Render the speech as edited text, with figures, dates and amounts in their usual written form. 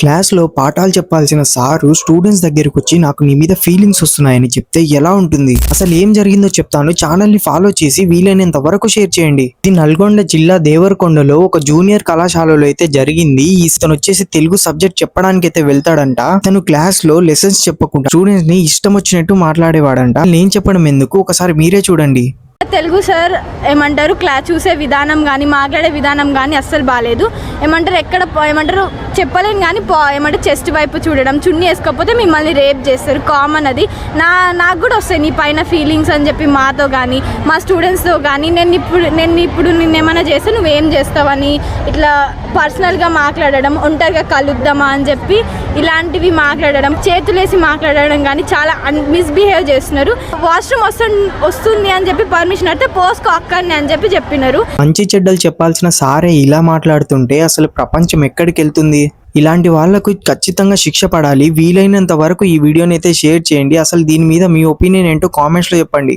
క్లాస్‌లో పాఠాలు చెప్పాల్సిన సారు స్టూడెంట్స్ దగ్గరకొచ్చి నాకు నీ మీద ఫీలింగ్స్ వస్తున్నాయని చెప్తే ఎలా ఉంటుంది? అసలు ఏం జరిగిందో చెప్తాను. ఛానల్‌ని ఫాలో చేసి వీలైనంత వరకు షేర్ చేయండి. ఇది నల్గొండ జిల్లా దేవరకొండలో ఒక జూనియర్ కళాశాలలో అయితే జరిగింది. ఇతనొచ్చేసి తెలుగు సబ్జెక్ట్ చెప్పడానికైతే వెళ్తాడంట. తను క్లాస్‌లో లెసన్స్ చెప్పకుండా స్టూడెంట్స్‌ని ఇష్టం వచ్చినట్టు మాట్లాడేవాడంట. నేను చెప్పడం ఎందుకు, ఒకసారి మీరే చూడండి. తెలుగు సార్ ఏమంటారు, క్లాస్ చూసే విధానం కానీ మాట్లాడే విధానం కానీ అస్సలు బాగాలేదు. ఏమంటారు చెప్పలేను కానీ ఏమంటారు చెస్ట్ వైపు చూడడం, చున్నీ వేసుకోకపోతే మిమ్మల్ని రేప్ చేస్తారు, కామన్ అది. నాకు కూడా వస్తాయి నీ పైన ఫీలింగ్స్ అని చెప్పి మాతో కానీ మా స్టూడెంట్స్తో కానీ నేను నిన్నేమైనా చేస్తే నువ్వేం చేస్తావని ఇట్లా పర్సనల్గా మాట్లాడడం, ఒంటరిగా కలుద్దామా అని చెప్పి ఇలాంటివి మాట్లాడడం, చేతులేసి మాట్లాడడం కానీ చాలా మిస్బిహేవ్ చేస్తున్నారు. వాష్రూమ్ వస్తుంది అని చెప్పి పర్మిషన్ అయితే పోస్కో అక్కడిని అని చెప్పినారు. మంచి చెడ్డలు చెప్పాల్సిన సారే ఇలా మాట్లాడుతుంటే అసలు ప్రపంచం ఎక్కడికి వెళ్తుంది? ఇలాంటి వాళ్లకు ఖచ్చితంగా శిక్ష పడాలి. వీలైనంత వరకు ఈ వీడియోని అయితే షేర్ చేయండి. అసలు దీని మీద మీ ఒపీనియన్ ఏంటో కామెంట్స్లో చెప్పండి.